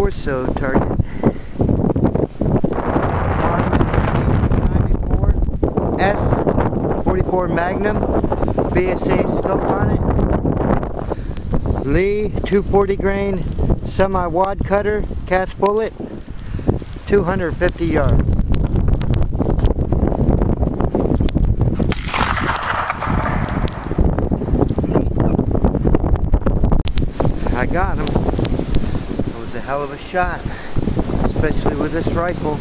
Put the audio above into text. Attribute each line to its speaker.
Speaker 1: torso target. 94 S44 Magnum BSA scope on it. Lee 240 grain semi-wad cutter, cast bullet, 250 yards. I got him. It was a hell of a shot, especially with this rifle.